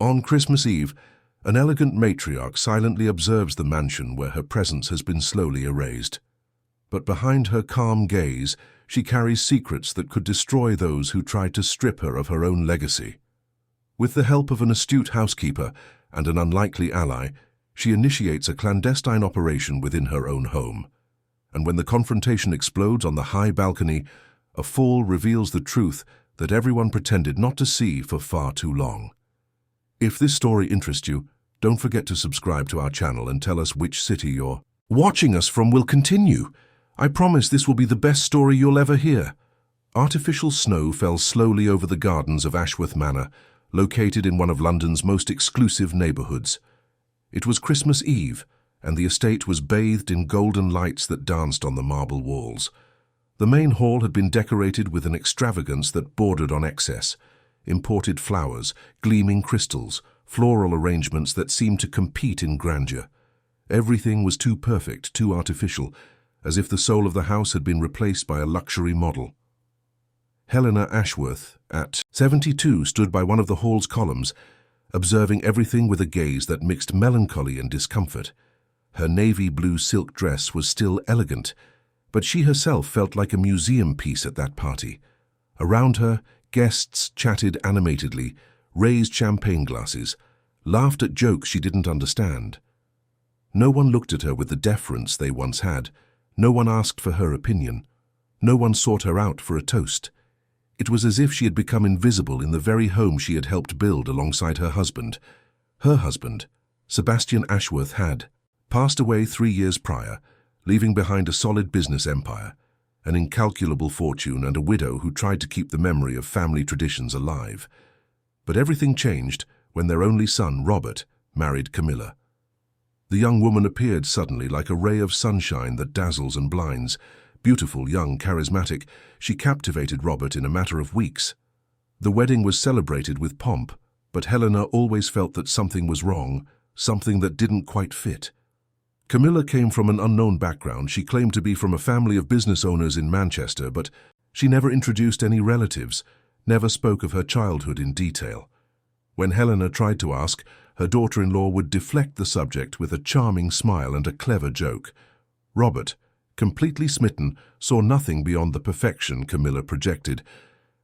On Christmas Eve, an elegant matriarch silently observes the mansion where her presence has been slowly erased. But behind her calm gaze, she carries secrets that could destroy those who tried to strip her of her own legacy. With the help of an astute housekeeper and an unlikely ally, she initiates a clandestine operation within her own home. And when the confrontation explodes on the high balcony, a fall reveals the truth that everyone pretended not to see for far too long. If this story interests you, don't forget to subscribe to our channel and tell us which city you're watching us from. Will continue. I promise this will be the best story you'll ever hear. Artificial snow fell slowly over the gardens of Ashworth Manor, located in one of London's most exclusive neighbourhoods. It was Christmas Eve, and the estate was bathed in golden lights that danced on the marble walls. The main hall had been decorated with an extravagance that bordered on excess. Imported flowers, gleaming crystals, floral arrangements that seemed to compete in grandeur. Everything was too perfect, too artificial, as if the soul of the house had been replaced by a luxury model. Helena Ashworth, at 72, stood by one of the hall's columns, observing everything with a gaze that mixed melancholy and discomfort. Her navy blue silk dress was still elegant, but she herself felt like a museum piece at that party. Around her, guests chatted animatedly, raised champagne glasses, laughed at jokes she didn't understand. No one looked at her with the deference they once had. No one asked for her opinion. No one sought her out for a toast. It was as if she had become invisible in the very home she had helped build alongside her husband. Her husband, Sebastian Ashworth, had passed away 3 years prior, leaving behind a solid business empire, an incalculable fortune, and a widow who tried to keep the memory of family traditions alive. But everything changed when their only son, Robert, married Camilla. The young woman appeared suddenly like a ray of sunshine that dazzles and blinds. Beautiful, young, charismatic, she captivated Robert in a matter of weeks. The wedding was celebrated with pomp, but Helena always felt that something was wrong, something that didn't quite fit. Camilla came from an unknown background. She claimed to be from a family of business owners in Manchester, but she never introduced any relatives, never spoke of her childhood in detail. When Helena tried to ask, her daughter-in-law would deflect the subject with a charming smile and a clever joke. Robert, completely smitten, saw nothing beyond the perfection Camilla projected,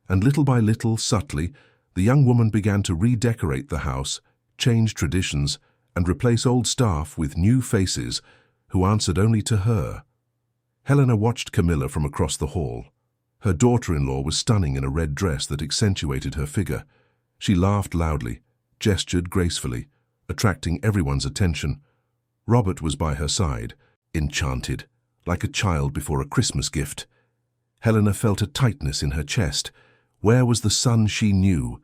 and little by little, subtly, the young woman began to redecorate the house, change traditions, and replace old staff with new faces who answered only to her. Helena watched Camilla from across the hall. Her daughter-in-law was stunning in a red dress that accentuated her figure. She laughed loudly, gestured gracefully, attracting everyone's attention. Robert was by her side, enchanted, like a child before a Christmas gift. Helena felt a tightness in her chest. Where was the son she knew?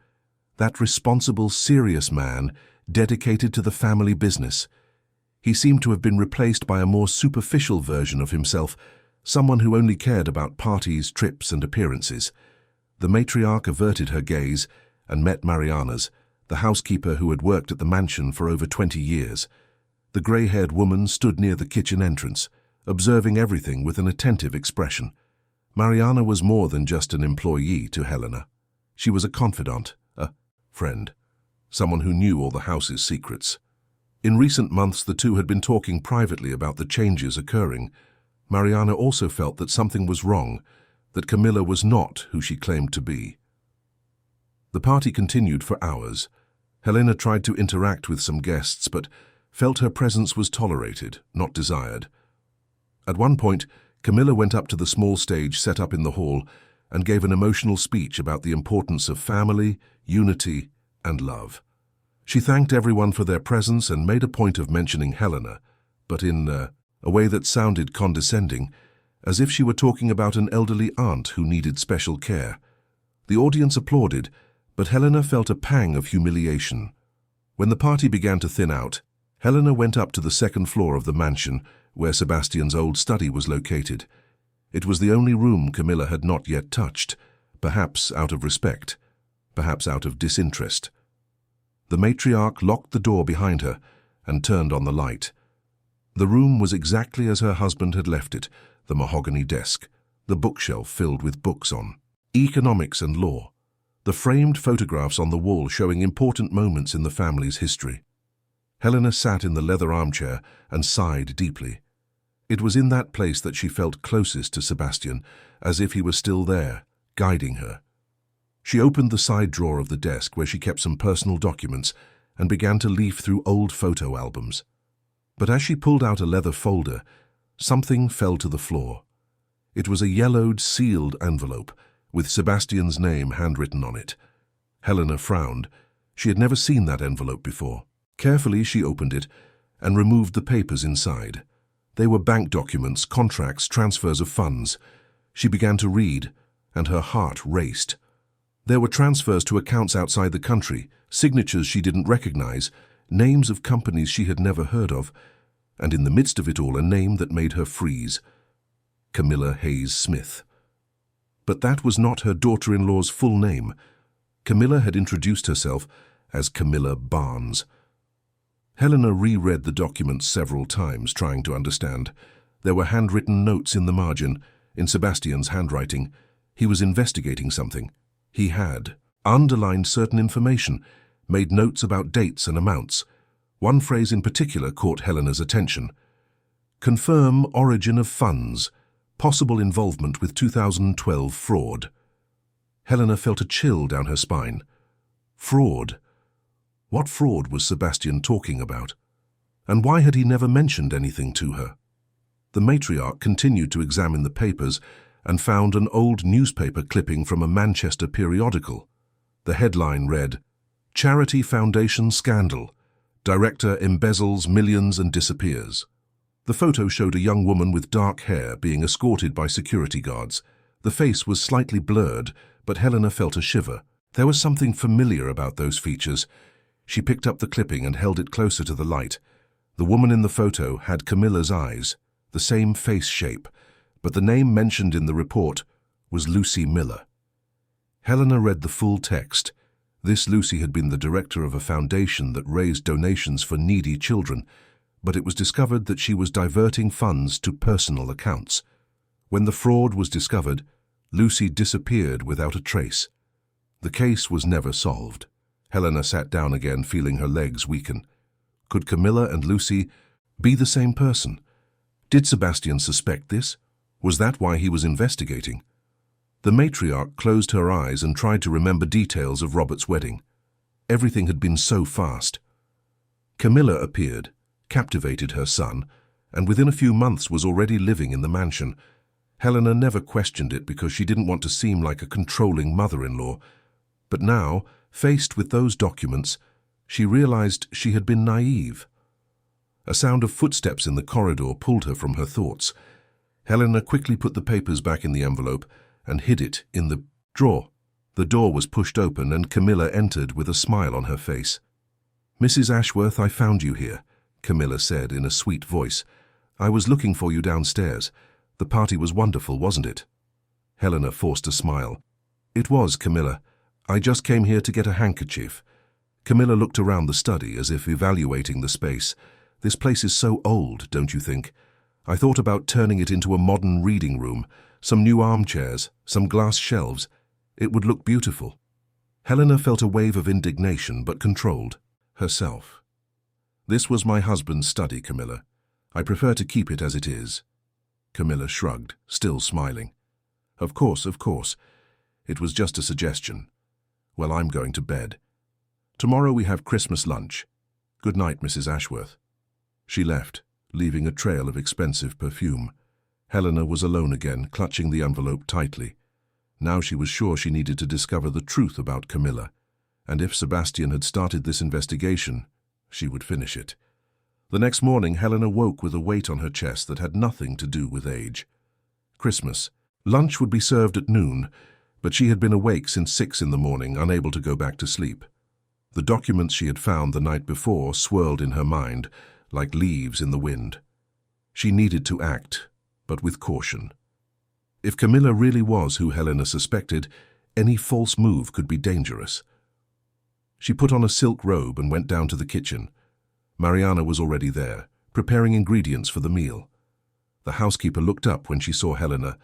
That responsible, serious man, dedicated to the family business. He seemed to have been replaced by a more superficial version of himself, someone who only cared about parties, trips, and appearances. The matriarch averted her gaze and met Mariana's, the housekeeper who had worked at the mansion for over 20 years. The grey-haired woman stood near the kitchen entrance, observing everything with an attentive expression. Mariana was more than just an employee to Helena. She was a confidant, a friend, someone who knew all the house's secrets. In recent months, the two had been talking privately about the changes occurring. Mariana also felt that something was wrong, that Camilla was not who she claimed to be. The party continued for hours. Helena tried to interact with some guests, but felt her presence was tolerated, not desired. At one point, Camilla went up to the small stage set up in the hall and gave an emotional speech about the importance of family, unity, and love. She thanked everyone for their presence and made a point of mentioning Helena, but in a way that sounded condescending, as if she were talking about an elderly aunt who needed special care. The audience applauded, but Helena felt a pang of humiliation. When the party began to thin out, Helena went up to the second floor of the mansion, where Sebastian's old study was located. It was the only room Camilla had not yet touched, perhaps out of respect, perhaps out of disinterest. The matriarch locked the door behind her and turned on the light. The room was exactly as her husband had left it, the mahogany desk, the bookshelf filled with books on economics and law, the framed photographs on the wall showing important moments in the family's history. Helena sat in the leather armchair and sighed deeply. It was in that place that she felt closest to Sebastian, as if he were still there, guiding her. She opened the side drawer of the desk where she kept some personal documents and began to leaf through old photo albums. But as she pulled out a leather folder, something fell to the floor. It was a yellowed, sealed envelope with Sebastian's name handwritten on it. Helena frowned. She had never seen that envelope before. Carefully, she opened it and removed the papers inside. They were bank documents, contracts, transfers of funds. She began to read, and her heart raced. There were transfers to accounts outside the country, signatures she didn't recognize, names of companies she had never heard of, and in the midst of it all, a name that made her freeze. Camilla Hayes Smith. But that was not her daughter-in-law's full name. Camilla had introduced herself as Camilla Barnes. Helena reread the documents several times, trying to understand. There were handwritten notes in the margin, in Sebastian's handwriting. He was investigating something. He had underlined certain information, made notes about dates and amounts. One phrase in particular caught Helena's attention. Confirm origin of funds, possible involvement with 2012 fraud. Helena felt a chill down her spine. Fraud. What fraud was Sebastian talking about? And why had he never mentioned anything to her? The matriarch continued to examine the papers and found an old newspaper clipping from a Manchester periodical. The headline read, "Charity Foundation Scandal. Director embezzles millions and disappears." The photo showed a young woman with dark hair being escorted by security guards. The face was slightly blurred, but Helena felt a shiver. There was something familiar about those features. She picked up the clipping and held it closer to the light. The woman in the photo had Camilla's eyes, the same face shape, but the name mentioned in the report was Lucy Miller. Helena read the full text. This Lucy had been the director of a foundation that raised donations for needy children, but it was discovered that she was diverting funds to personal accounts. When the fraud was discovered, Lucy disappeared without a trace. The case was never solved. Helena sat down again, feeling her legs weaken. Could Camilla and Lucy be the same person? Did Sebastian suspect this? Was that why he was investigating? The matriarch closed her eyes and tried to remember details of Robert's wedding. Everything had been so fast. Camilla appeared, captivated her son, and within a few months was already living in the mansion. Helena never questioned it because she didn't want to seem like a controlling mother-in-law. But now, faced with those documents, she realized she had been naive. A sound of footsteps in the corridor pulled her from her thoughts. Helena quickly put the papers back in the envelope and hid it in the drawer. The door was pushed open and Camilla entered with a smile on her face. "Mrs. Ashworth, I found you here," Camilla said in a sweet voice. "I was looking for you downstairs. The party was wonderful, wasn't it?" Helena forced a smile. "It was, Camilla. I just came here to get a handkerchief." Camilla looked around the study as if evaluating the space. "This place is so old, don't you think? I thought about turning it into a modern reading room, some new armchairs, some glass shelves. It would look beautiful." Helena felt a wave of indignation but controlled herself. "This was my husband's study, Camilla. I prefer to keep it as it is." Camilla shrugged, still smiling. Of course. It was just a suggestion. Well, I'm going to bed. Tomorrow we have Christmas lunch. Good night, Mrs. Ashworth." She left, leaving a trail of expensive perfume. Helena was alone again, clutching the envelope tightly. Now she was sure she needed to discover the truth about Camilla, and if Sebastian had started this investigation, she would finish it. The next morning, Helena woke with a weight on her chest that had nothing to do with age. Christmas. Lunch would be served at noon, but she had been awake since 6 in the morning, unable to go back to sleep. The documents she had found the night before swirled in her mind, like leaves in the wind. She needed to act, but with caution. If Camilla really was who Helena suspected, any false move could be dangerous. She put on a silk robe and went down to the kitchen. Mariana was already there, preparing ingredients for the meal. The housekeeper looked up when she saw Helena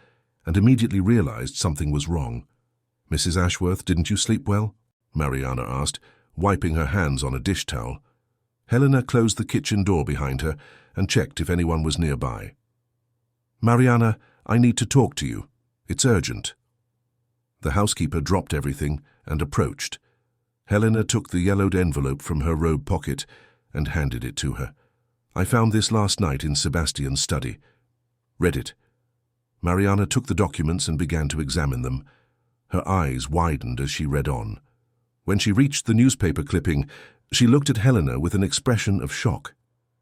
and immediately realized something was wrong. "Mrs. Ashworth, didn't you sleep well?" Mariana asked, wiping her hands on a dish towel. Helena closed the kitchen door behind her and checked if anyone was nearby. "Mariana, I need to talk to you. It's urgent." The housekeeper dropped everything and approached. Helena took the yellowed envelope from her robe pocket and handed it to her. "I found this last night in Sebastian's study." "Read it." Mariana took the documents and began to examine them. Her eyes widened as she read on. When she reached the newspaper clipping, she looked at Helena with an expression of shock.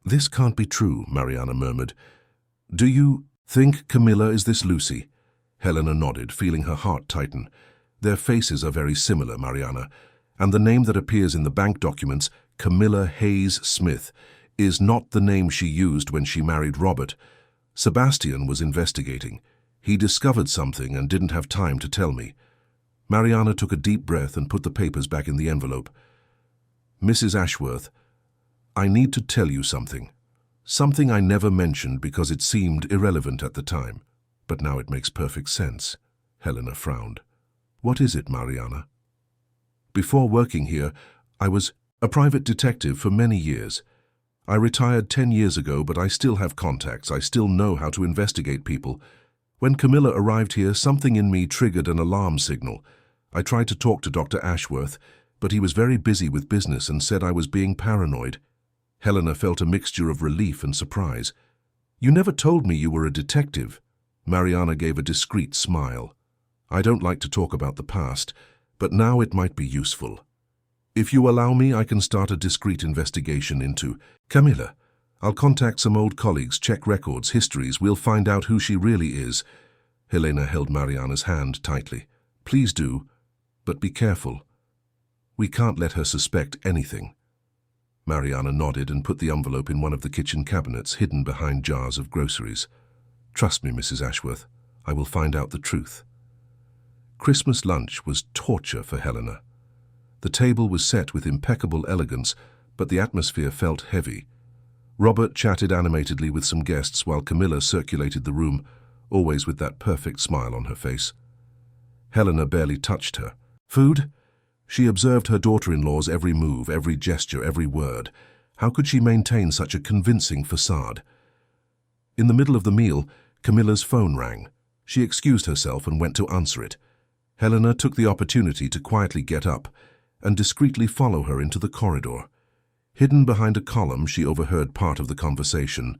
"This can't be true," Mariana murmured. "Do you think Camilla is this Lucy?" Helena nodded, feeling her heart tighten. "Their faces are very similar, Mariana, and the name that appears in the bank documents, Camilla Hayes Smith, is not the name she used when she married Robert. Sebastian was investigating. He discovered something and didn't have time to tell me." Mariana took a deep breath and put the papers back in the envelope. "Mrs. Ashworth, I need to tell you something. Something I never mentioned because it seemed irrelevant at the time, but now it makes perfect sense." Helena frowned. "What is it, Mariana?" "Before working here, I was a private detective for many years. I retired 10 years ago, but I still have contacts. I still know how to investigate people. When Camilla arrived here, something in me triggered an alarm signal. I tried to talk to Dr. Ashworth, but he was very busy with business and said I was being paranoid." Helena felt a mixture of relief and surprise. "You never told me you were a detective." Mariana gave a discreet smile. "I don't like to talk about the past, but now it might be useful. If you allow me, I can start a discreet investigation into Camilla. I'll contact some old colleagues, check records, histories. We'll find out who she really is." Helena held Mariana's hand tightly. "Please do, but be careful. We can't let her suspect anything." Mariana nodded and put the envelope in one of the kitchen cabinets hidden behind jars of groceries. "Trust me, Mrs. Ashworth, I will find out the truth." Christmas lunch was torture for Helena. The table was set with impeccable elegance, but the atmosphere felt heavy. Robert chatted animatedly with some guests while Camilla circulated the room, always with that perfect smile on her face. Helena barely touched her. "Food?" She observed her daughter-in-law's every move, every gesture, every word. How could she maintain such a convincing facade? In the middle of the meal, Camilla's phone rang. She excused herself and went to answer it. Helena took the opportunity to quietly get up and discreetly follow her into the corridor. Hidden behind a column, she overheard part of the conversation.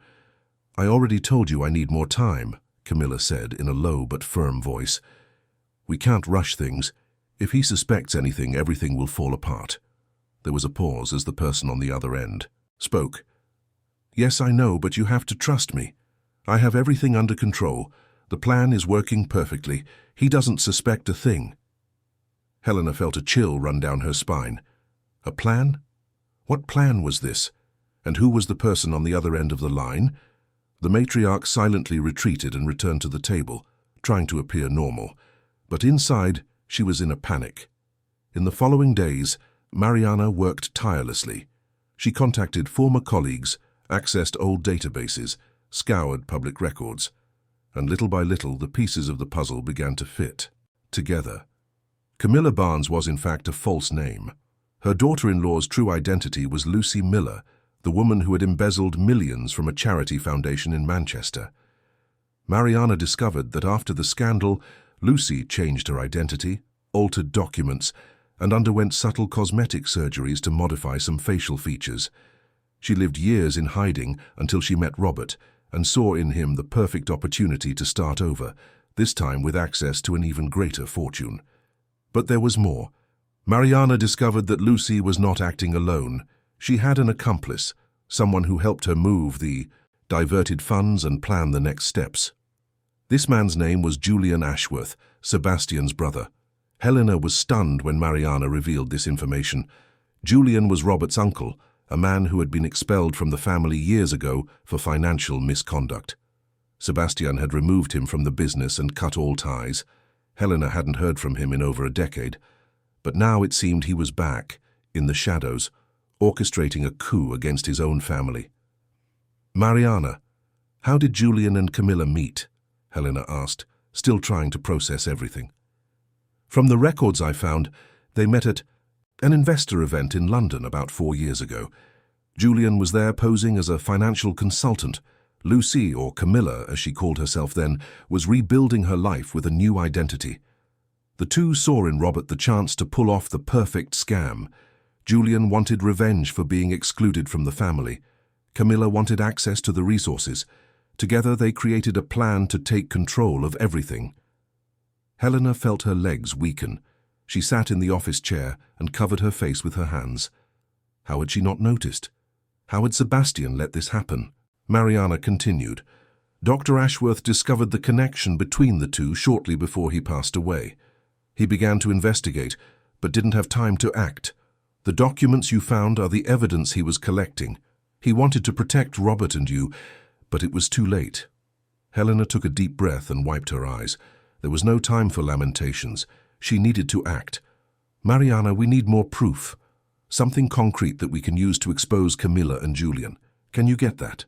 "I already told you I need more time," Camilla said in a low but firm voice. "We can't rush things. If he suspects anything, everything will fall apart." There was a pause as the person on the other end spoke. "Yes, I know, but you have to trust me. I have everything under control. The plan is working perfectly. He doesn't suspect a thing." Helena felt a chill run down her spine. A plan? What plan was this? And who was the person on the other end of the line? The matriarch silently retreated and returned to the table, trying to appear normal. But inside, she was in a panic. In the following days, Mariana worked tirelessly. She contacted former colleagues, accessed old databases, scoured public records, and little by little the pieces of the puzzle began to fit together. Camilla Barnes was in fact a false name. Her daughter-in-law's true identity was Lucy Miller, the woman who had embezzled millions from a charity foundation in Manchester. Mariana discovered that after the scandal, Lucy changed her identity, altered documents, and underwent subtle cosmetic surgeries to modify some facial features. She lived years in hiding until she met Robert and saw in him the perfect opportunity to start over, this time with access to an even greater fortune. But there was more. Mariana discovered that Lucy was not acting alone. She had an accomplice, someone who helped her move the diverted funds and plan the next steps. This man's name was Julian Ashworth, Sebastian's brother. Helena was stunned when Mariana revealed this information. Julian was Robert's uncle, a man who had been expelled from the family years ago for financial misconduct. Sebastian had removed him from the business and cut all ties. Helena hadn't heard from him in over a decade, but now it seemed he was back, in the shadows, orchestrating a coup against his own family. "Mariana, how did Julian and Camilla meet?" Helena asked, still trying to process everything. From the records I found, they met at an investor event in London about 4 years ago. Julian was there posing as a financial consultant. Lucy, or Camilla as she called herself then, was rebuilding her life with a new identity. The two saw in Robert the chance to pull off the perfect scam. Julian wanted revenge for being excluded from the family. Camilla wanted access to the resources. Together they created a plan to take control of everything. Helena felt her legs weaken. She sat in the office chair and covered her face with her hands. How had she not noticed? How had Sebastian let this happen? Mariana continued. Dr. Ashworth discovered the connection between the two shortly before he passed away. He began to investigate, but didn't have time to act. The documents you found are the evidence he was collecting. He wanted to protect Robert and you, but it was too late. Helena took a deep breath and wiped her eyes. There was no time for lamentations. She needed to act. Mariana, we need more proof. Something concrete that we can use to expose Camilla and Julian. Can you get that?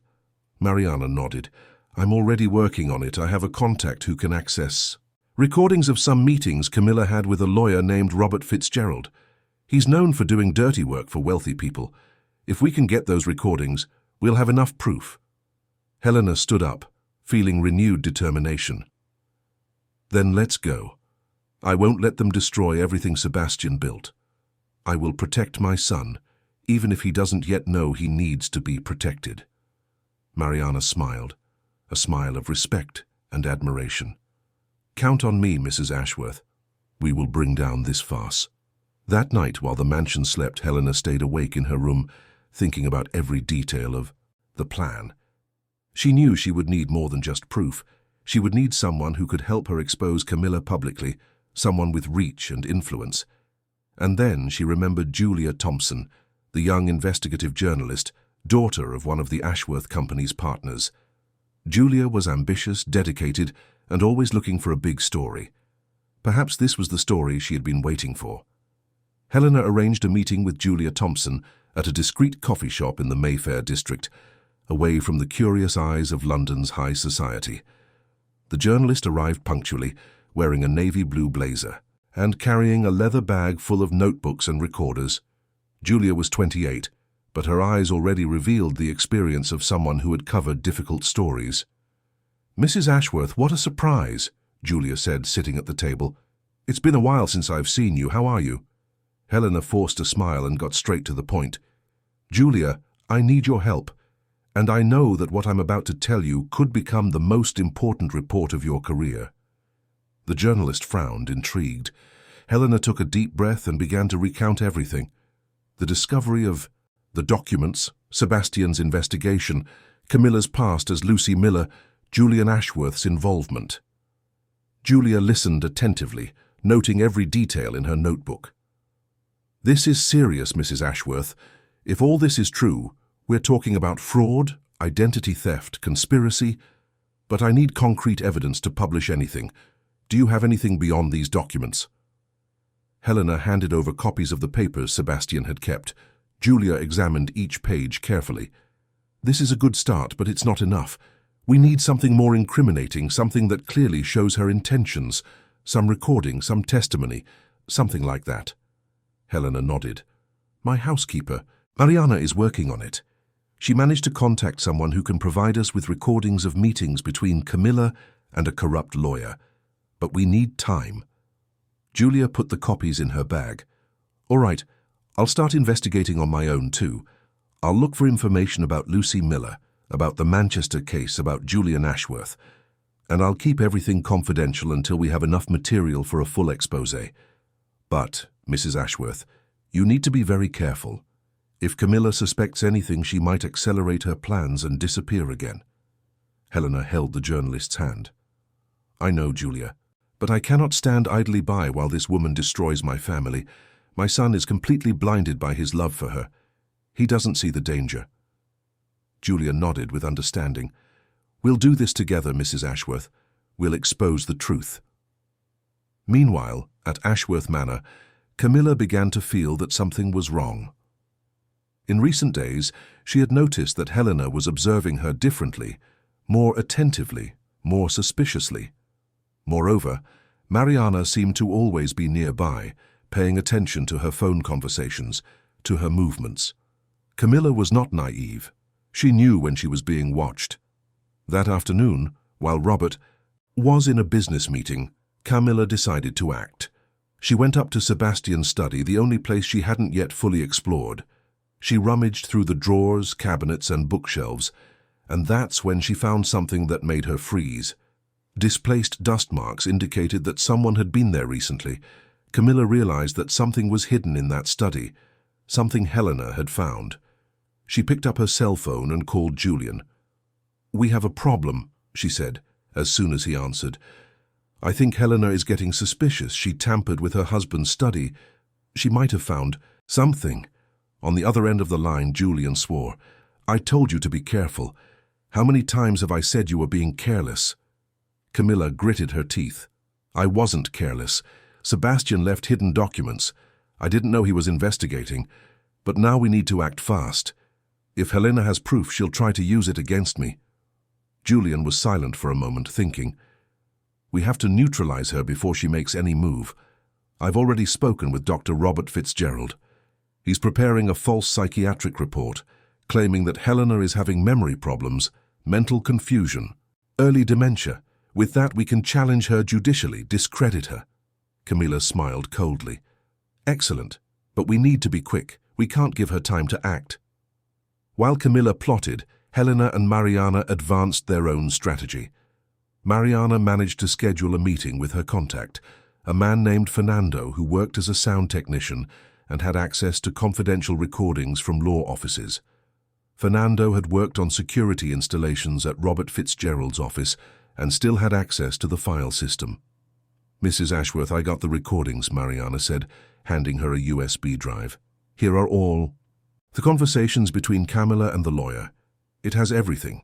Mariana nodded. I'm already working on it. I have a contact who can access recordings of some meetings Camilla had with a lawyer named Robert Fitzgerald. He's known for doing dirty work for wealthy people. If we can get those recordings, we'll have enough proof. Helena stood up, feeling renewed determination. Then let's go. I won't let them destroy everything Sebastian built. I will protect my son, even if he doesn't yet know he needs to be protected. Mariana smiled, a smile of respect and admiration. Count on me, Mrs. Ashworth. We will bring down this farce. That night, while the mansion slept, Helena stayed awake in her room, thinking about every detail of the plan. She knew she would need more than just proof. She would need someone who could help her expose Camilla publicly, someone with reach and influence. And then she remembered Julia Thompson, the young investigative journalist, daughter of one of the Ashworth Company's partners. Julia was ambitious, dedicated, and always looking for a big story. Perhaps this was the story she had been waiting for. Helena arranged a meeting with Julia Thompson at a discreet coffee shop in the Mayfair district, away from the curious eyes of London's high society. The journalist arrived punctually, wearing a navy blue blazer and carrying a leather bag full of notebooks and recorders. Julia was 28, but her eyes already revealed the experience of someone who had covered difficult stories. Mrs. Ashworth, what a surprise, Julia said, sitting at the table. It's been a while since I've seen you. How are you? Helena forced a smile and got straight to the point. Julia, I need your help, and I know that what I'm about to tell you could become the most important report of your career. The journalist frowned, intrigued. Helena took a deep breath and began to recount everything. The discovery of the documents, Sebastian's investigation, Camilla's past as Lucy Miller, Julian Ashworth's involvement. Julia listened attentively, noting every detail in her notebook. This is serious, Mrs. Ashworth. If all this is true, we're talking about fraud, identity theft, conspiracy, but I need concrete evidence to publish anything. Do you have anything beyond these documents? Helena handed over copies of the papers Sebastian had kept. Julia examined each page carefully. This is a good start, but it's not enough. We need something more incriminating, something that clearly shows her intentions. Some recording, some testimony, something like that. Helena nodded. My housekeeper, Mariana, is working on it. She managed to contact someone who can provide us with recordings of meetings between Camilla and a corrupt lawyer. But we need time. Julia put the copies in her bag. All right, I'll start investigating on my own too. I'll look for information about Lucy Miller, about the Manchester case, about Julian Ashworth, and I'll keep everything confidential until we have enough material for a full exposé. But, Mrs. Ashworth, you need to be very careful. If Camilla suspects anything, she might accelerate her plans and disappear again. Helena held the journalist's hand. I know, Julia, but I cannot stand idly by while this woman destroys my family. My son is completely blinded by his love for her. He doesn't see the danger. Julia nodded with understanding. We'll do this together, Mrs. Ashworth. We'll expose the truth. Meanwhile, at Ashworth Manor, Camilla began to feel that something was wrong. In recent days, she had noticed that Helena was observing her differently, more attentively, more suspiciously. Moreover, Mariana seemed to always be nearby, paying attention to her phone conversations, to her movements. Camilla was not naive. She knew when she was being watched. That afternoon, while Robert was in a business meeting, Camilla decided to act. She went up to Sebastian's study, the only place she hadn't yet fully explored. She rummaged through the drawers, cabinets, and bookshelves, and that's when she found something that made her freeze. Displaced dust marks indicated that someone had been there recently. Camilla realized that something was hidden in that study, something Helena had found. She picked up her cell phone and called Julian. "We have a problem," she said, as soon as he answered. "I think Helena is getting suspicious. She tampered with her husband's study. She might have found something." On the other end of the line, Julian swore. "I told you to be careful. How many times have I said you were being careless?" Camilla gritted her teeth. "I wasn't careless. Sebastian left hidden documents. I didn't know he was investigating. But now we need to act fast. If Helena has proof, she'll try to use it against me." Julian was silent for a moment, thinking. "We have to neutralize her before she makes any move. I've already spoken with Dr. Robert Fitzgerald. He's preparing a false psychiatric report, claiming that Helena is having memory problems, mental confusion, early dementia. With that, we can challenge her judicially, discredit her." Camilla smiled coldly. "Excellent, but we need to be quick. We can't give her time to act." While Camilla plotted, Helena and Mariana advanced their own strategy. Mariana managed to schedule a meeting with her contact, a man named Fernando who worked as a sound technician and had access to confidential recordings from law offices. Fernando had worked on security installations at Robert Fitzgerald's office and still had access to the file system. "Mrs. Ashworth, I got the recordings," Mariana said, handing her a USB drive. "Here are all the conversations between Camilla and the lawyer. It has everything.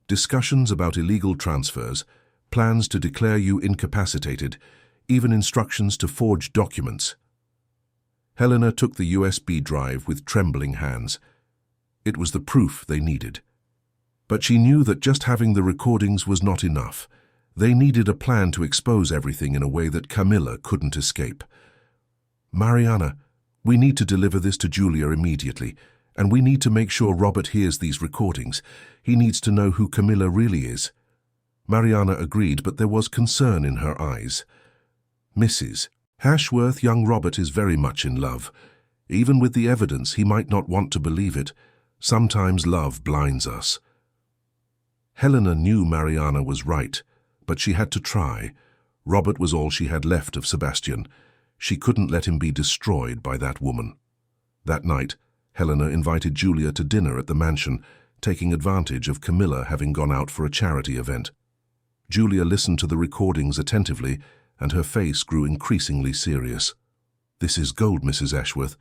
Discussions about illegal transfers, plans to declare you incapacitated, even instructions to forge documents." Helena took the USB drive with trembling hands. It was the proof they needed. But she knew that just having the recordings was not enough. They needed a plan to expose everything in a way that Camilla couldn't escape. "Mariana, we need to deliver this to Julia immediately, and we need to make sure Robert hears these recordings. He needs to know who Camilla really is." Mariana agreed, but there was concern in her eyes. "Mrs. Ashworth, young Robert is very much in love. Even with the evidence, he might not want to believe it. Sometimes love blinds us." Helena knew Mariana was right, but she had to try. Robert was all she had left of Sebastian. She couldn't let him be destroyed by that woman. That night, Helena invited Julia to dinner at the mansion, taking advantage of Camilla having gone out for a charity event. Julia listened to the recordings attentively, and her face grew increasingly serious. "This is gold, Mrs. Ashworth.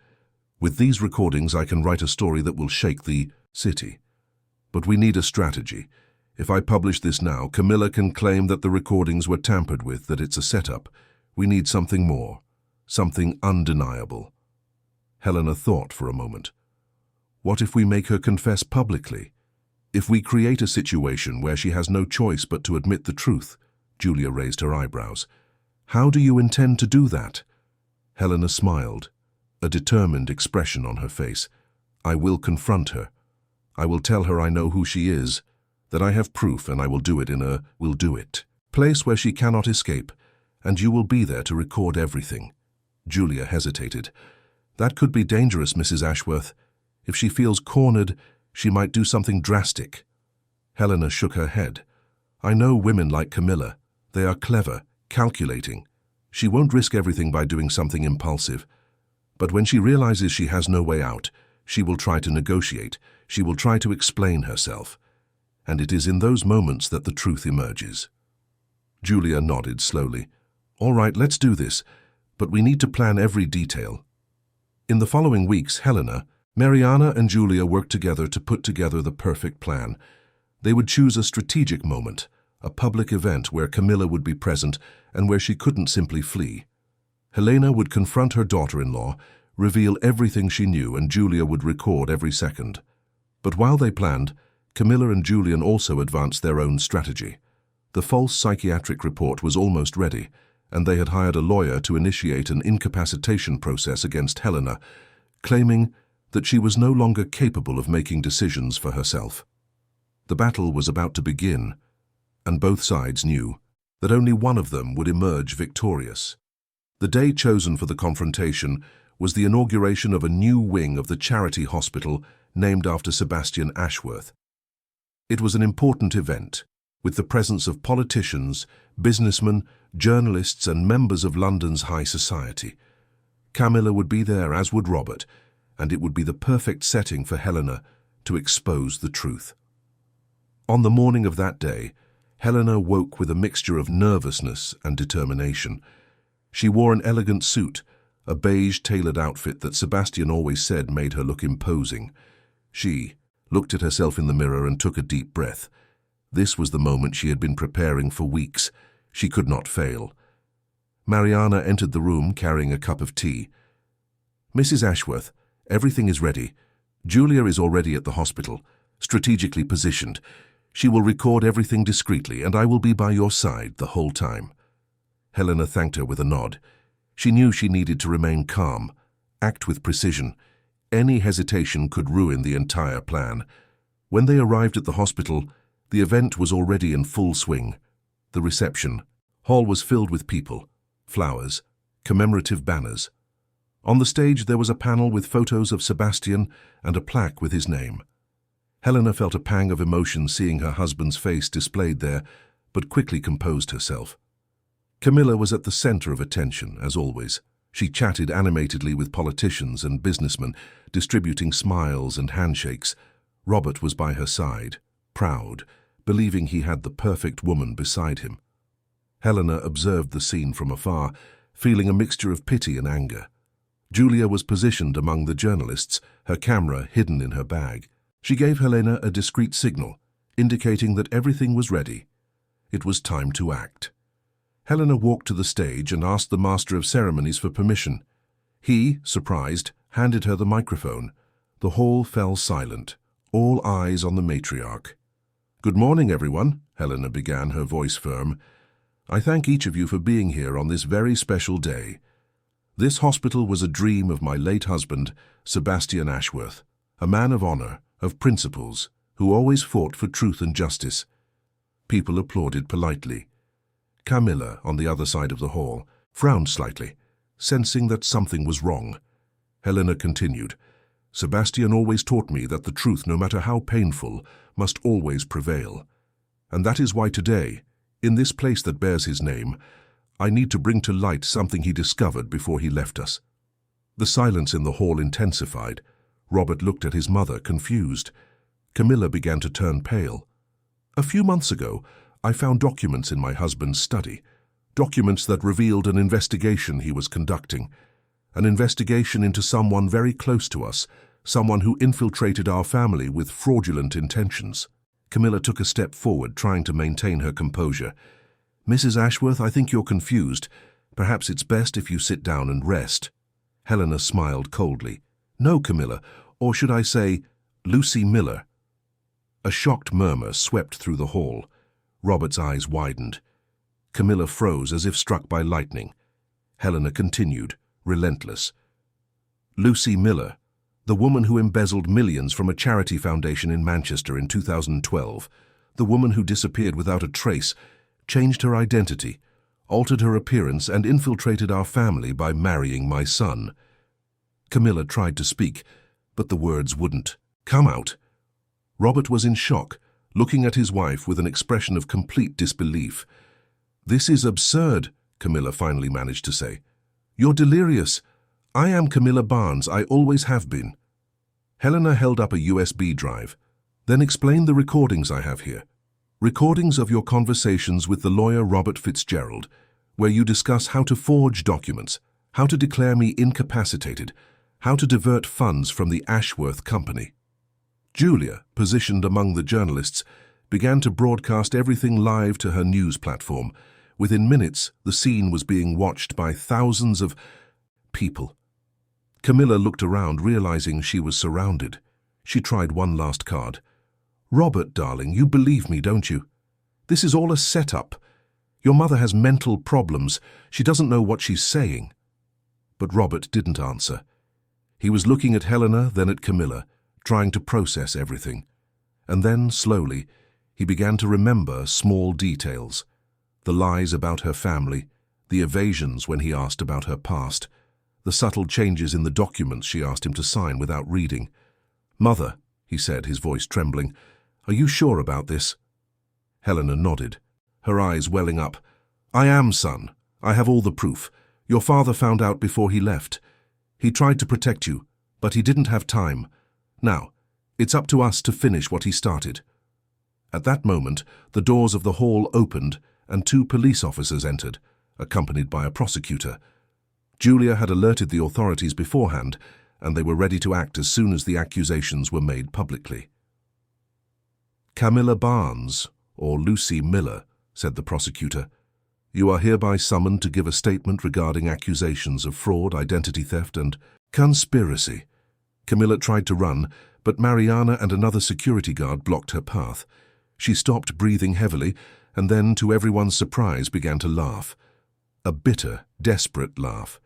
With these recordings, I can write a story that will shake the city. But we need a strategy. If I publish this now, Camilla can claim that the recordings were tampered with, that it's a setup. We need something more, something undeniable." Helena thought for a moment. "What if we make her confess publicly? If we create a situation where she has no choice but to admit the truth?" Julia raised her eyebrows. "How do you intend to do that?" Helena smiled, a determined expression on her face. "I will confront her. I will tell her I know who she is, that I have proof, and I will do it in a place where she cannot escape, and you will be there to record everything." Julia hesitated. "That could be dangerous, Mrs. Ashworth. If she feels cornered, she might do something drastic." Helena shook her head. "I know women like Camilla. They are clever, calculating. She won't risk everything by doing something impulsive. But when she realizes she has no way out, she will try to negotiate. She will try to explain herself. And it is in those moments that the truth emerges." Julia nodded slowly. "All right, let's do this. But we need to plan every detail." In the following weeks, Helena, Mariana, and Julia worked together to put together the perfect plan. They would choose a strategic moment, a public event where Camilla would be present and where she couldn't simply flee. Helena would confront her daughter-in-law, reveal everything she knew, and Julia would record every second. But while they planned, Camilla and Julian also advanced their own strategy. The false psychiatric report was almost ready, and they had hired a lawyer to initiate an incapacitation process against Helena, claiming that she was no longer capable of making decisions for herself. The battle was about to begin, and both sides knew that only one of them would emerge victorious. The day chosen for the confrontation was the inauguration of a new wing of the charity hospital named after Sebastian Ashworth. It was an important event, with the presence of politicians, businessmen, journalists and members of London's high society. Camilla would be there, as would Robert, and it would be the perfect setting for Helena to expose the truth. On the morning of that day, Helena woke with a mixture of nervousness and determination. She wore an elegant suit, a beige tailored outfit that Sebastian always said made her look imposing. She looked at herself in the mirror and took a deep breath. This was the moment she had been preparing for weeks. She could not fail. Mariana entered the room carrying a cup of tea. "Mrs. Ashworth, everything is ready. Julia is already at the hospital, strategically positioned. She will record everything discreetly, and I will be by your side the whole time." Helena thanked her with a nod. She knew she needed to remain calm, act with precision. Any hesitation could ruin the entire plan. When they arrived at the hospital, the event was already in full swing. The reception hall was filled with people, flowers, commemorative banners. On the stage there was a panel with photos of Sebastian and a plaque with his name. Helena felt a pang of emotion seeing her husband's face displayed there, but quickly composed herself. Camilla was at the center of attention, as always. She chatted animatedly with politicians and businessmen, distributing smiles and handshakes. Robert was by her side, proud, believing he had the perfect woman beside him. Helena observed the scene from afar, feeling a mixture of pity and anger. Julia was positioned among the journalists, her camera hidden in her bag. She gave Helena a discreet signal, indicating that everything was ready. It was time to act. Helena walked to the stage and asked the Master of Ceremonies for permission. He, surprised, handed her the microphone. The hall fell silent, all eyes on the matriarch. "Good morning, everyone," Helena began, her voice firm. "I thank each of you for being here on this very special day. This hospital was a dream of my late husband, Sebastian Ashworth, a man of honor, of principles, who always fought for truth and justice." People applauded politely. Camilla, on the other side of the hall, frowned slightly, sensing that something was wrong. Helena continued, "Sebastian always taught me that the truth, no matter how painful, must always prevail. And that is why today, in this place that bears his name, I need to bring to light something he discovered before he left us." The silence in the hall intensified. Robert looked at his mother, confused. Camilla began to turn pale. "A few months ago, I found documents in my husband's study, documents that revealed an investigation he was conducting, an investigation into someone very close to us, someone who infiltrated our family with fraudulent intentions." Camilla took a step forward, trying to maintain her composure. "Mrs. Ashworth, I think you're confused. Perhaps it's best if you sit down and rest." Helena smiled coldly. "No, Camilla, or should I say, Lucy Miller." A shocked murmur swept through the hall. Robert's eyes widened. Camilla froze as if struck by lightning. Helena continued, relentless. "Lucy Miller, the woman who embezzled millions from a charity foundation in Manchester in 2012, the woman who disappeared without a trace, changed her identity, altered her appearance, and infiltrated our family by marrying my son." Camilla tried to speak, but the words wouldn't come out. Robert was in shock, looking at his wife with an expression of complete disbelief. "This is absurd," Camilla finally managed to say. "You're delirious. I am Camilla Barnes. I always have been." Helena held up a USB drive. "Then explain the recordings I have here. Recordings of your conversations with the lawyer Robert Fitzgerald, where you discuss how to forge documents, how to declare me incapacitated, how to divert funds from the Ashworth Company." Julia, positioned among the journalists, began to broadcast everything live to her news platform. Within minutes, the scene was being watched by thousands of people. Camilla looked around, realizing she was surrounded. She tried one last card. "Robert, darling, you believe me, don't you? This is all a setup. Your mother has mental problems. She doesn't know what she's saying." But Robert didn't answer. He was looking at Helena, then at Camilla, trying to process everything. And then, slowly, he began to remember small details. The lies about her family, the evasions when he asked about her past, the subtle changes in the documents she asked him to sign without reading. "Mother," he said, his voice trembling, "are you sure about this?" Helena nodded, her eyes welling up. "I am, son. I have all the proof. Your father found out before he left. He tried to protect you, but he didn't have time. Now, it's up to us to finish what he started." At that moment, the doors of the hall opened and 2 police officers entered, accompanied by a prosecutor. Julia had alerted the authorities beforehand, and they were ready to act as soon as the accusations were made publicly. "Camilla Barnes, or Lucy Miller," said the prosecutor, "you are hereby summoned to give a statement regarding accusations of fraud, identity theft, and conspiracy." Camilla tried to run, but Mariana and another security guard blocked her path. She stopped, breathing heavily, and then, to everyone's surprise, began to laugh. A bitter, desperate laugh.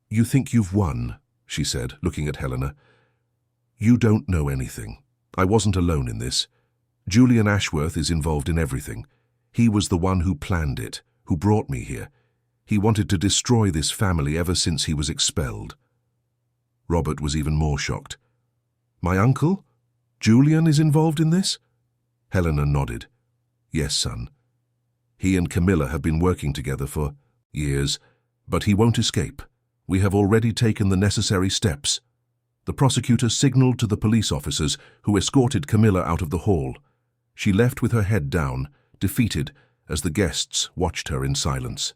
"You think you've won," she said, looking at Helena. "You don't know anything. I wasn't alone in this. Julian Ashworth is involved in everything. He was the one who planned it, who brought me here. He wanted to destroy this family ever since he was expelled." Robert was even more shocked. "My uncle? Julian is involved in this?" Helena nodded. "Yes, son. He and Camilla have been working together for years, but he won't escape. We have already taken the necessary steps." The prosecutor signaled to the police officers who escorted Camilla out of the hall. She left with her head down, defeated, as the guests watched her in silence.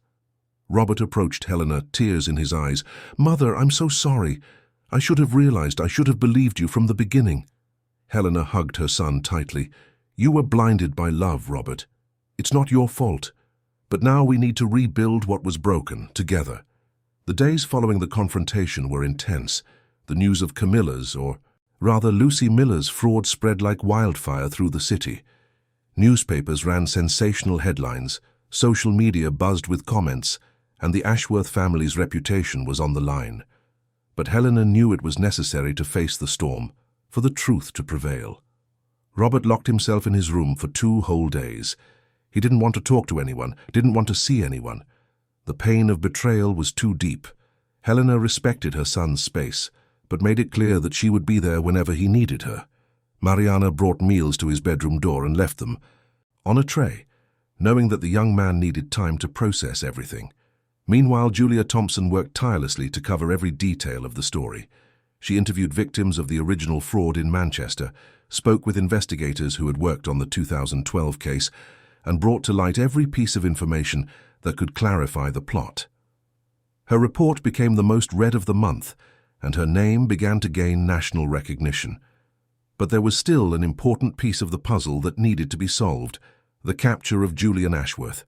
Robert approached Helena, tears in his eyes. "Mother, I'm so sorry. I should have realized, I should have believed you from the beginning." Helena hugged her son tightly. "You were blinded by love, Robert. It's not your fault. But now we need to rebuild what was broken, together." The days following the confrontation were intense. The news of Camilla's, or rather Lucy Miller's, fraud spread like wildfire through the city. Newspapers ran sensational headlines, social media buzzed with comments, and the Ashworth family's reputation was on the line. But Helena knew it was necessary to face the storm, for the truth to prevail. Robert locked himself in his room for 2 whole days. He didn't want to talk to anyone, didn't want to see anyone. The pain of betrayal was too deep. Helena respected her son's space, but made it clear that she would be there whenever he needed her. Mariana brought meals to his bedroom door and left them on a tray, knowing that the young man needed time to process everything. Meanwhile, Julia Thompson worked tirelessly to cover every detail of the story. She interviewed victims of the original fraud in Manchester, spoke with investigators who had worked on the 2012 case, and brought to light every piece of information that could clarify the plot. Her report became the most read of the month, and her name began to gain national recognition. But there was still an important piece of the puzzle that needed to be solved: the capture of Julian Ashworth.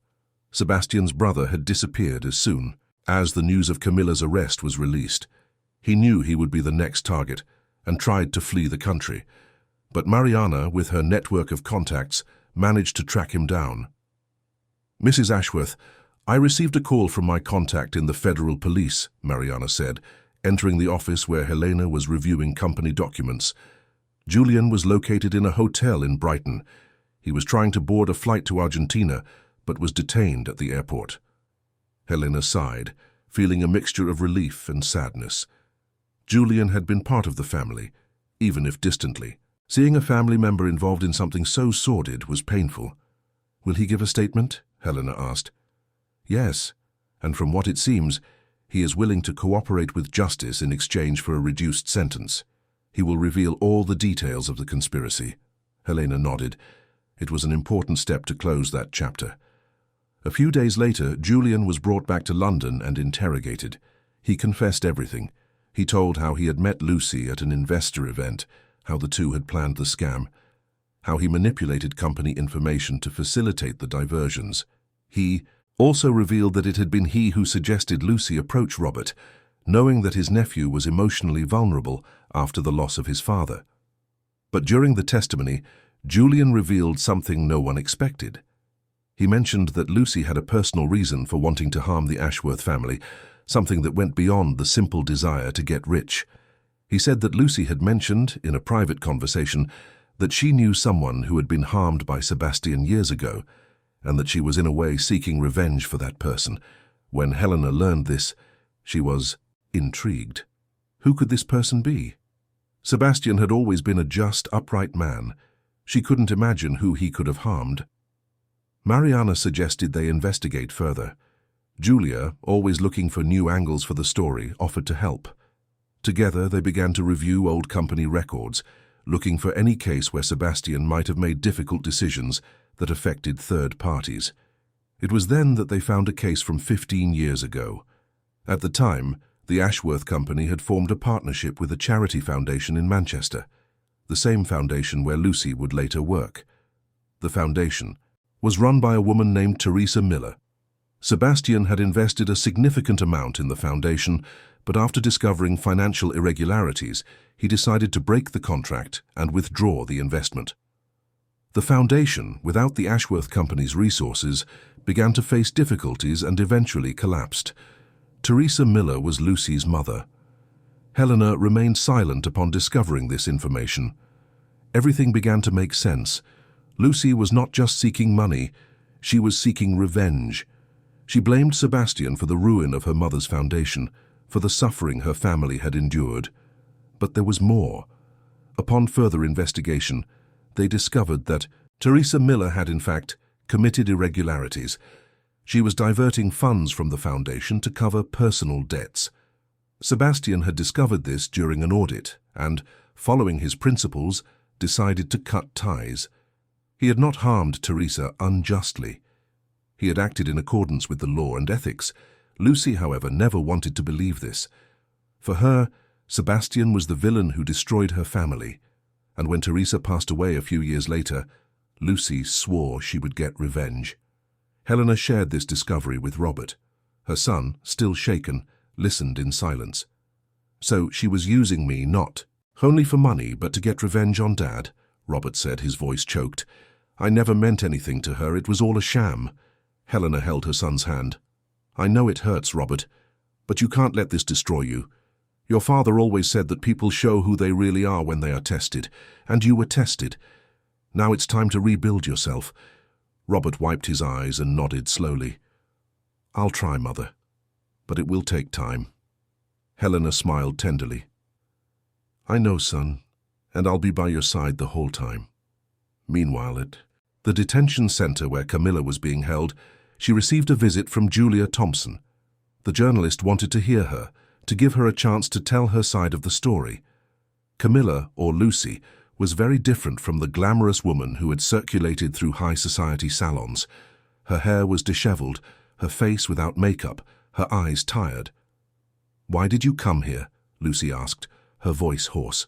Sebastian's brother had disappeared as soon as the news of Camilla's arrest was released. He knew he would be the next target and tried to flee the country. But Mariana, with her network of contacts, managed to track him down. "Mrs. Ashworth, I received a call from my contact in the federal police," Mariana said, entering the office where Helena was reviewing company documents. "Julian was located in a hotel in Brighton. He was trying to board a flight to Argentina, but was detained at the airport." Helena sighed, feeling a mixture of relief and sadness. Julian had been part of the family, even if distantly. Seeing a family member involved in something so sordid was painful. "Will he give a statement?" Helena asked. "Yes, and from what it seems, he is willing to cooperate with justice in exchange for a reduced sentence. He will reveal all the details of the conspiracy." Helena nodded. It was an important step to close that chapter. A few days later, Julian was brought back to London and interrogated. He confessed everything. He told how he had met Lucy at an investor event, how the two had planned the scam, how he manipulated company information to facilitate the diversions. He also revealed that it had been he who suggested Lucy approach Robert, knowing that his nephew was emotionally vulnerable after the loss of his father. But during the testimony, Julian revealed something no one expected. He mentioned that Lucy had a personal reason for wanting to harm the Ashworth family, something that went beyond the simple desire to get rich. He said that Lucy had mentioned, in a private conversation, that she knew someone who had been harmed by Sebastian years ago, and that she was in a way seeking revenge for that person. When Helena learned this, she was intrigued. Who could this person be? Sebastian had always been a just, upright man. She couldn't imagine who he could have harmed. Mariana suggested they investigate further. Julia, always looking for new angles for the story, offered to help. Together they began to review old company records, looking for any case where Sebastian might have made difficult decisions that affected third parties. It was then that they found a case from 15 years ago. At the time, the Ashworth Company had formed a partnership with a charity foundation in Manchester, the same foundation where Lucy would later work. The foundation was run by a woman named Teresa Miller. Sebastian had invested a significant amount in the foundation, but after discovering financial irregularities, he decided to break the contract and withdraw the investment. The foundation, without the Ashworth Company's resources, began to face difficulties and eventually collapsed. Teresa Miller was Lucy's mother. Helena remained silent upon discovering this information. Everything began to make sense. Lucy was not just seeking money, she was seeking revenge. She blamed Sebastian for the ruin of her mother's foundation, for the suffering her family had endured. But there was more. Upon further investigation, they discovered that Teresa Miller had in fact committed irregularities. She was diverting funds from the foundation to cover personal debts. Sebastian had discovered this during an audit and, following his principles, decided to cut ties. He had not harmed Teresa unjustly. He had acted in accordance with the law and ethics. Lucy, however, never wanted to believe this. For her, Sebastian was the villain who destroyed her family, and when Teresa passed away a few years later, Lucy swore she would get revenge. Helena shared this discovery with Robert. Her son, still shaken, listened in silence. "So she was using me not only for money, but to get revenge on Dad," Robert said, his voice choked. "I never meant anything to her, it was all a sham." Helena held her son's hand. "I know it hurts, Robert, but you can't let this destroy you. Your father always said that people show who they really are when they are tested, and you were tested. Now it's time to rebuild yourself." Robert wiped his eyes and nodded slowly. "I'll try, Mother, but it will take time." Helena smiled tenderly. "I know, son, and I'll be by your side the whole time." Meanwhile, at the detention center where Camilla was being held, she received a visit from Julia Thompson. The journalist wanted to hear her, to give her a chance to tell her side of the story. Camilla, or Lucy, was very different from the glamorous woman who had circulated through high society salons. Her hair was disheveled, her face without makeup, her eyes tired. "Why did you come here?" Lucy asked, her voice hoarse.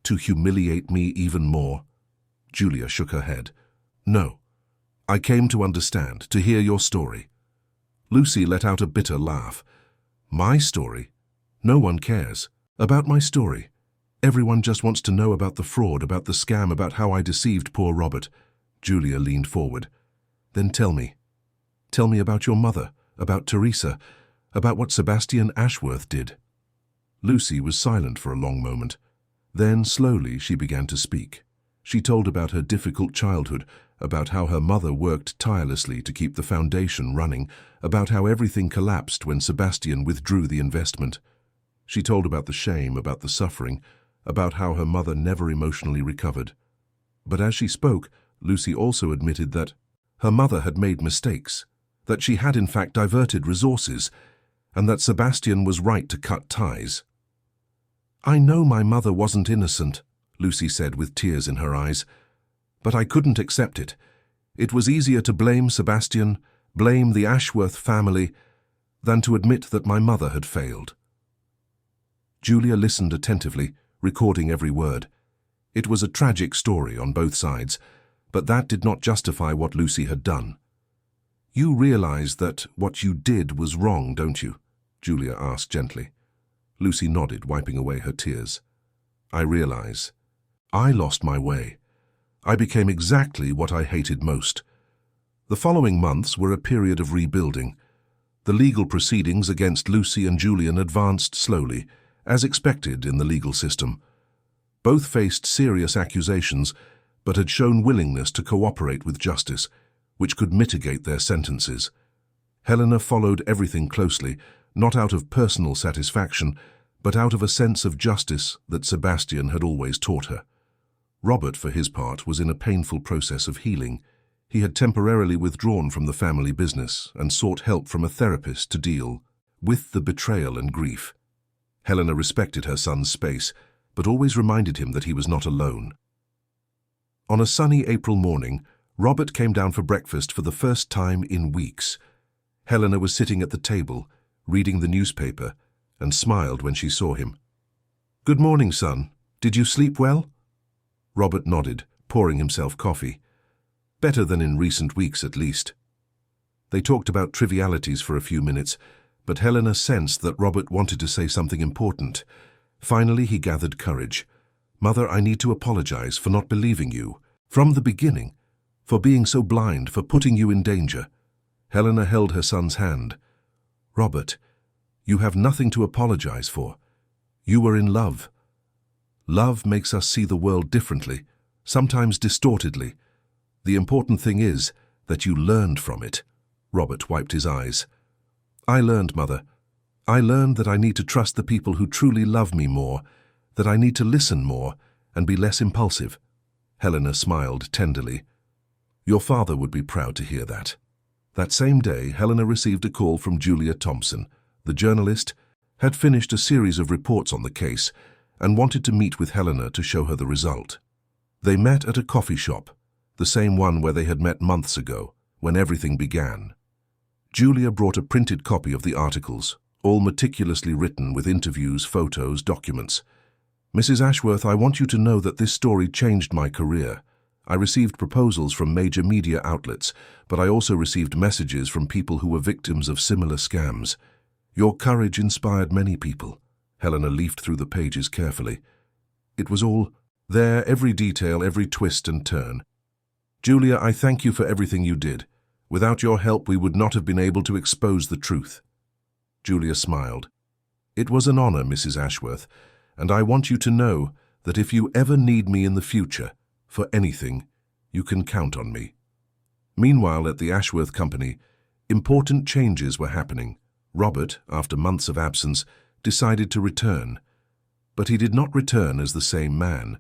"To humiliate me even more?" Julia shook her head. "No. I came to understand, to hear your story." Lucy let out a bitter laugh. "My story? No one cares. About my story. Everyone just wants to know about the fraud, about the scam, about how I deceived poor Robert." Julia leaned forward. "Then tell me. Tell me about your mother, about Teresa, about what Sebastian Ashworth did." Lucy was silent for a long moment. Then, slowly, she began to speak. She told about her difficult childhood, about how her mother worked tirelessly to keep the foundation running, about how everything collapsed when Sebastian withdrew the investment. She told about the shame, about the suffering, about how her mother never emotionally recovered. But as she spoke, Lucy also admitted that her mother had made mistakes, that she had in fact diverted resources, and that Sebastian was right to cut ties. "I know my mother wasn't innocent," Lucy said with tears in her eyes, "but I couldn't accept it. It was easier to blame Sebastian, blame the Ashworth family, than to admit that my mother had failed." Julia listened attentively, recording every word. It was a tragic story on both sides, but that did not justify what Lucy had done. "You realize that what you did was wrong, don't you?" Julia asked gently. Lucy nodded, wiping away her tears. "I realize. I lost my way. I became exactly what I hated most. The following months were a period of rebuilding. The legal proceedings against Lucy and Julian advanced slowly, as expected in the legal system. Both faced serious accusations, but had shown willingness to cooperate with justice, which could mitigate their sentences. Helena followed everything closely, not out of personal satisfaction, but out of a sense of justice that Sebastian had always taught her. Robert, for his part, was in a painful process of healing. He had temporarily withdrawn from the family business and sought help from a therapist to deal with the betrayal and grief. Helena respected her son's space, but always reminded him that he was not alone. On a sunny April morning, Robert came down for breakfast for the first time in weeks. Helena was sitting at the table, reading the newspaper, and smiled when she saw him. "Good morning, son. Did you sleep well?" Robert nodded, pouring himself coffee. "Better than in recent weeks, at least." They talked about trivialities for a few minutes, but Helena sensed that Robert wanted to say something important. Finally, he gathered courage. "Mother, I need to apologize for not believing you, from the beginning, for being so blind, for putting you in danger." Helena held her son's hand. "Robert, you have nothing to apologize for. You were in love. Love makes us see the world differently, sometimes distortedly. The important thing is that you learned from it." Robert wiped his eyes. "I learned, Mother. I learned that I need to trust the people who truly love me more, that I need to listen more and be less impulsive." Helena smiled tenderly. "Your father would be proud to hear that." That same day, Helena received a call from Julia Thompson. The journalist had finished a series of reports on the case and wanted to meet with Helena to show her the result. They met at a coffee shop, the same one where they had met months ago, when everything began. Julia brought a printed copy of the articles, all meticulously written with interviews, photos, documents. "Mrs. Ashworth, I want you to know that this story changed my career. I received proposals from major media outlets, but I also received messages from people who were victims of similar scams. Your courage inspired many people." Helena leafed through the pages carefully. It was all there, every detail, every twist and turn. "Julia, I thank you for everything you did. Without your help, we would not have been able to expose the truth." Julia smiled. "It was an honor, Mrs. Ashworth, and I want you to know that if you ever need me in the future, for anything, you can count on me." Meanwhile, at the Ashworth Company, important changes were happening. Robert, after months of absence, decided to return. But he did not return as the same man.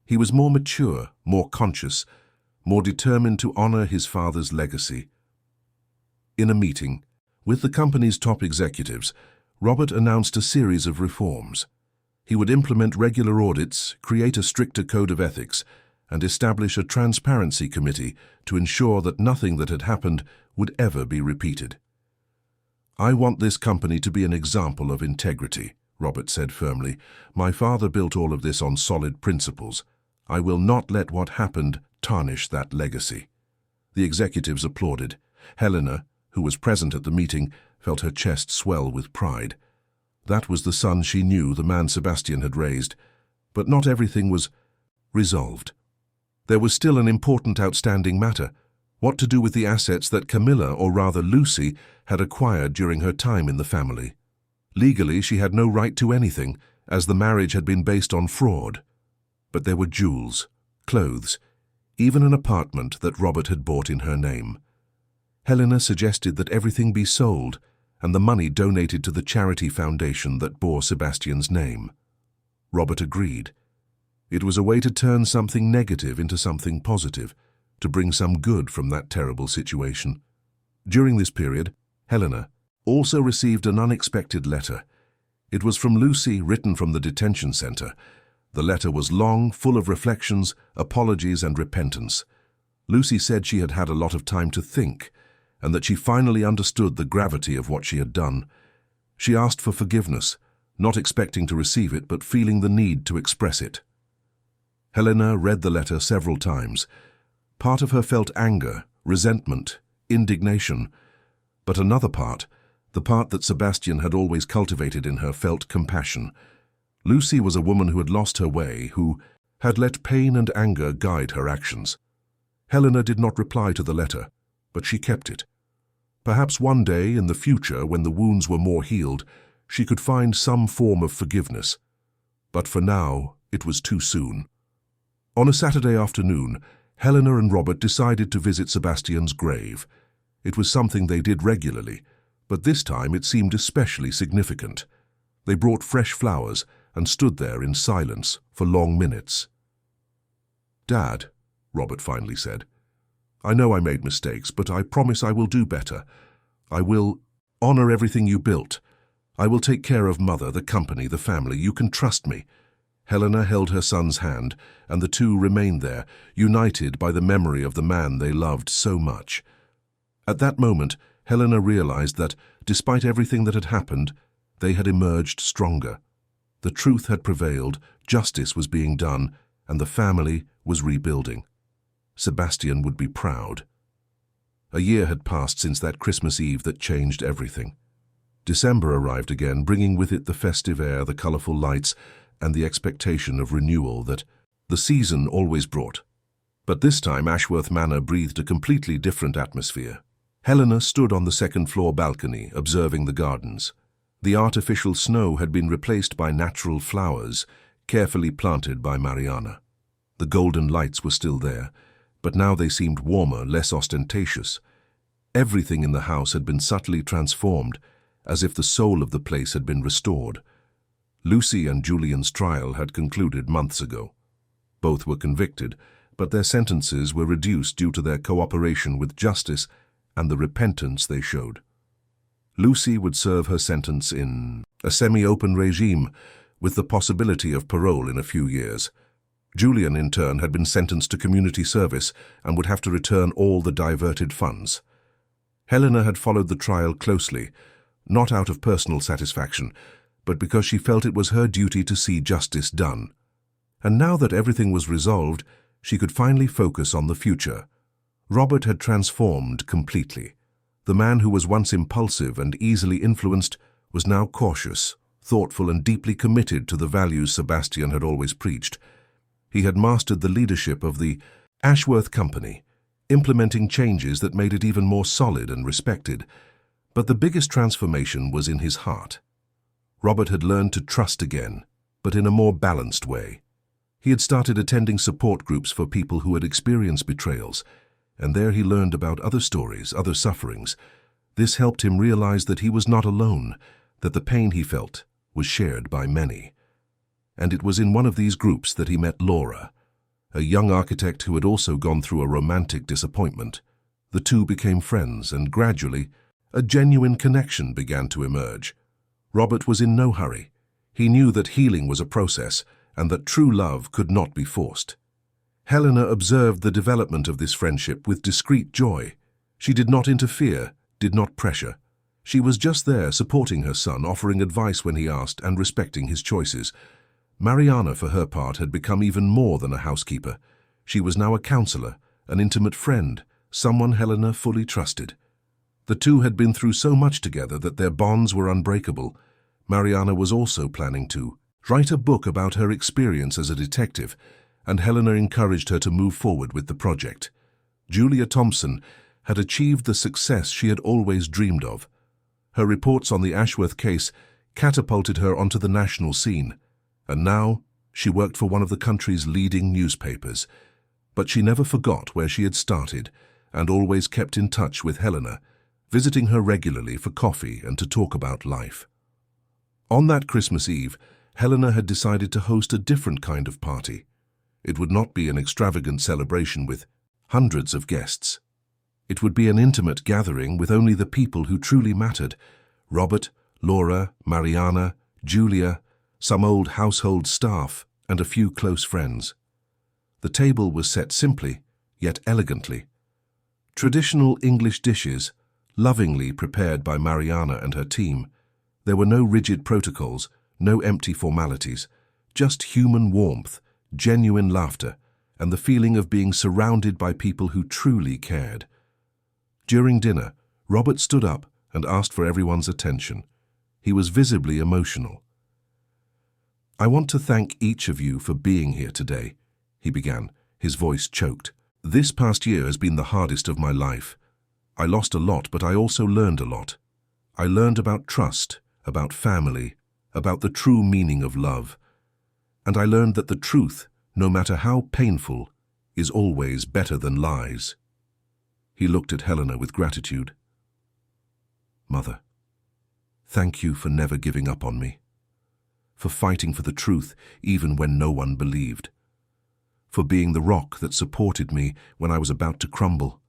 He was more mature, more conscious, more determined to honor his father's legacy. In a meeting with the company's top executives, Robert announced a series of reforms. He would implement regular audits, create a stricter code of ethics, and establish a transparency committee to ensure that nothing that had happened would ever be repeated. "I want this company to be an example of integrity," Robert said firmly. "My father built all of this on solid principles. I will not let what happened tarnish that legacy." The executives applauded. Helena, who was present at the meeting, felt her chest swell with pride. That was the son she knew, the man Sebastian had raised. But not everything was resolved. There was still an important outstanding matter: what to do with the assets that Camilla, or rather Lucy, had acquired during her time in the family. Legally, she had no right to anything, as the marriage had been based on fraud. But there were jewels, clothes, even an apartment that Robert had bought in her name. Helena suggested that everything be sold and the money donated to the charity foundation that bore Sebastian's name. Robert agreed. It was a way to turn something negative into something positive, to bring some good from that terrible situation. During this period, Helena also received an unexpected letter. It was from Lucy, written from the detention center. The letter was long, full of reflections, apologies, and repentance. Lucy said she had had a lot of time to think, and that she finally understood the gravity of what she had done. She asked for forgiveness, not expecting to receive it, but feeling the need to express it. Helena read the letter several times. Part of her felt anger, resentment, indignation, but another part, the part that Sebastian had always cultivated in her, felt compassion. Lucy was a woman who had lost her way, who had let pain and anger guide her actions. Helena did not reply to the letter. but she kept it. Perhaps one day in the future, when the wounds were more healed, she could find some form of forgiveness. But for now, it was too soon. On a Saturday afternoon, Helena and Robert decided to visit Sebastian's grave. It was something they did regularly, but this time it seemed especially significant. They brought fresh flowers and stood there in silence for long minutes. "Dad," Robert finally said, "I know I made mistakes, but I promise I will do better. I will honor everything you built. I will take care of Mother, the company, the family. You can trust me." Helena held her son's hand, and the two remained there, united by the memory of the man they loved so much. At that moment, Helena realized that, despite everything that had happened, they had emerged stronger. The truth had prevailed, justice was being done, and the family was rebuilding. Sebastian would be proud. A year had passed since that Christmas Eve that changed everything. December arrived again, bringing with it the festive air, the colorful lights, and the expectation of renewal that the season always brought. But this time Ashworth Manor breathed a completely different atmosphere. Helena stood on the second-floor balcony, observing the gardens. The artificial snow had been replaced by natural flowers, carefully planted by Mariana. The golden lights were still there, but now they seemed warmer, less ostentatious. Everything in the house had been subtly transformed, as if the soul of the place had been restored. Lucy and Julian's trial had concluded months ago. Both were convicted, but their sentences were reduced due to their cooperation with justice and the repentance they showed. Lucy would serve her sentence in a semi-open regime, with the possibility of parole in a few years. Julian, in turn, had been sentenced to community service and would have to return all the diverted funds. Helena had followed the trial closely, not out of personal satisfaction, but because she felt it was her duty to see justice done. And now that everything was resolved, she could finally focus on the future. Robert had transformed completely. The man who was once impulsive and easily influenced was now cautious, thoughtful, and deeply committed to the values Sebastian had always preached. He had mastered the leadership of the Ashworth Company, implementing changes that made it even more solid and respected. But the biggest transformation was in his heart. Robert had learned to trust again, but in a more balanced way. He had started attending support groups for people who had experienced betrayals, and there he learned about other stories, other sufferings. This helped him realize that he was not alone, that the pain he felt was shared by many. And it was in one of these groups that he met Laura, a young architect who had also gone through a romantic disappointment. The two became friends, and gradually, a genuine connection began to emerge. Robert was in no hurry. He knew that healing was a process, and that true love could not be forced. Helena observed the development of this friendship with discreet joy. She did not interfere, did not pressure. She was just there, supporting her son, offering advice when he asked, and respecting his choices. Mariana, for her part, had become even more than a housekeeper. She was now a counselor, an intimate friend, someone Helena fully trusted. The two had been through so much together that their bonds were unbreakable. Mariana was also planning to write a book about her experience as a detective, and Helena encouraged her to move forward with the project. Julia Thompson had achieved the success she had always dreamed of. Her reports on the Ashworth case catapulted her onto the national scene, and now she worked for one of the country's leading newspapers. But she never forgot where she had started, and always kept in touch with Helena, visiting her regularly for coffee and to talk about life. On that Christmas Eve, Helena had decided to host a different kind of party. It would not be an extravagant celebration with hundreds of guests. It would be an intimate gathering with only the people who truly mattered: Robert, Laura, Mariana, Julia, some old household staff, and a few close friends. The table was set simply, yet elegantly. Traditional English dishes, lovingly prepared by Mariana and her team. There were no rigid protocols, no empty formalities, just human warmth, genuine laughter, and the feeling of being surrounded by people who truly cared. During dinner, Robert stood up and asked for everyone's attention. He was visibly emotional. "I want to thank each of you for being here today," he began, his voice choked. "This past year has been the hardest of my life. I lost a lot, but I also learned a lot. I learned about trust, about family, about the true meaning of love. And I learned that the truth, no matter how painful, is always better than lies. He looked at Helena with gratitude. Mother, thank you for never giving up on me, for fighting for the truth even when no one believed, for being the rock that supported me when I was about to crumble.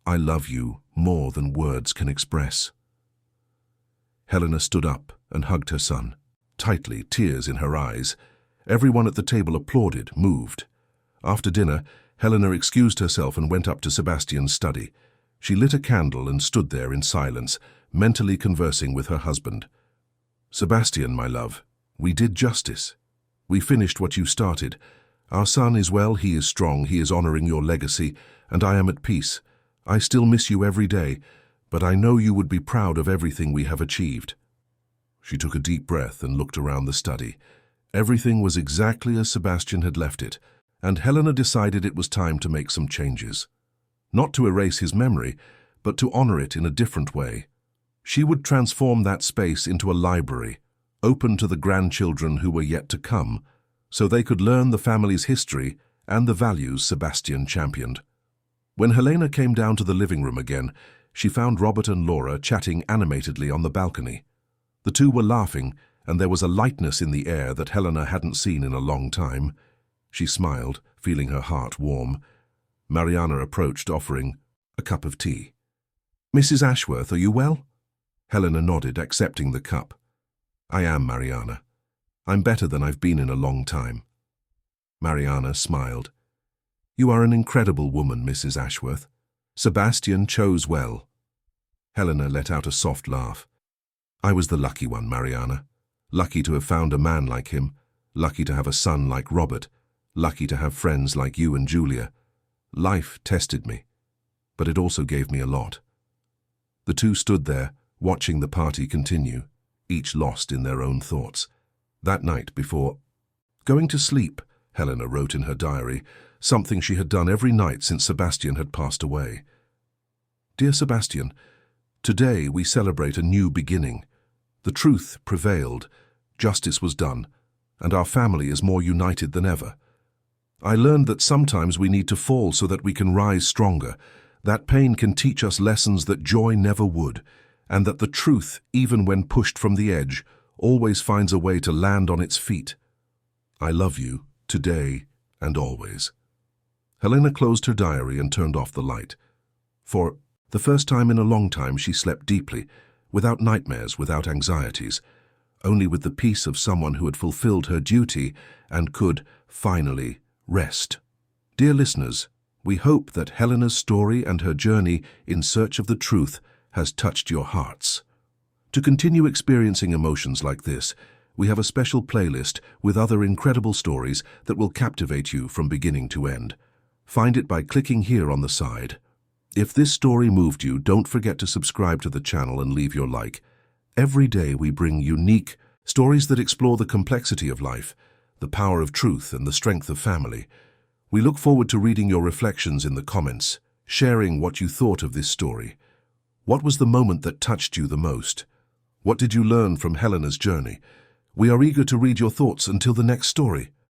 I love you more than words can express. Helena stood up and hugged her son, tightly, tears in her eyes. Everyone at the table applauded, moved. After dinner, Helena excused herself and went up to Sebastian's study. She lit a candle and stood there in silence, mentally conversing with her husband. Sebastian, my love, we did justice. We finished what you started. Our son is well, he is strong, he is honoring your legacy, and I am at peace. I still miss you every day, but I know you would be proud of everything we have achieved. She took a deep breath and looked around the study. Everything was exactly as Sebastian had left it, and Helena decided it was time to make some changes. Not to erase his memory, but to honor it in a different way. She would transform that space into a library, open to the grandchildren who were yet to come, so they could learn the family's history and the values Sebastian championed. When Helena came down to the living room again, she found Robert and Laura chatting animatedly on the balcony. The two were laughing, and there was a lightness in the air that Helena hadn't seen in a long time. She smiled, feeling her heart warm. Mariana approached, offering a cup of tea. "Mrs. Ashworth, are you well?" Helena nodded, accepting the cup. "I am, Mariana. I'm better than I've been in a long time." Mariana smiled. "You are an incredible woman, Mrs. Ashworth. Sebastian chose well." Helena let out a soft laugh. "I was the lucky one, Mariana. Lucky to have found a man like him, lucky to have a son like Robert, lucky to have friends like you and Julia. Life tested me, but it also gave me a lot." The two stood there, watching the party continue, each lost in their own thoughts. That night, before going to sleep, Helena wrote in her diary, something she had done every night since Sebastian had passed away. "Dear Sebastian, today we celebrate a new beginning. The truth prevailed, justice was done, and our family is more united than ever. I learned that sometimes we need to fall so that we can rise stronger, that pain can teach us lessons that joy never would, and that the truth, even when pushed from the edge, always finds a way to land on its feet. I love you, today and always." Helena closed her diary and turned off the light. For the first time in a long time, she slept deeply, without nightmares, without anxieties, only with the peace of someone who had fulfilled her duty and could, finally, rest. Dear listeners, we hope that Helena's story and her journey in search of the truth has touched your hearts. To continue experiencing emotions like this, we have a special playlist with other incredible stories that will captivate you from beginning to end. Find it by clicking here on the side. If this story moved you, don't forget to subscribe to the channel and leave your like. Every day we bring unique stories that explore the complexity of life, the power of truth, and the strength of family. We look forward to reading your reflections in the comments, sharing what you thought of this story. What was the moment that touched you the most? What did you learn from Helena's journey? We are eager to read your thoughts until the next story.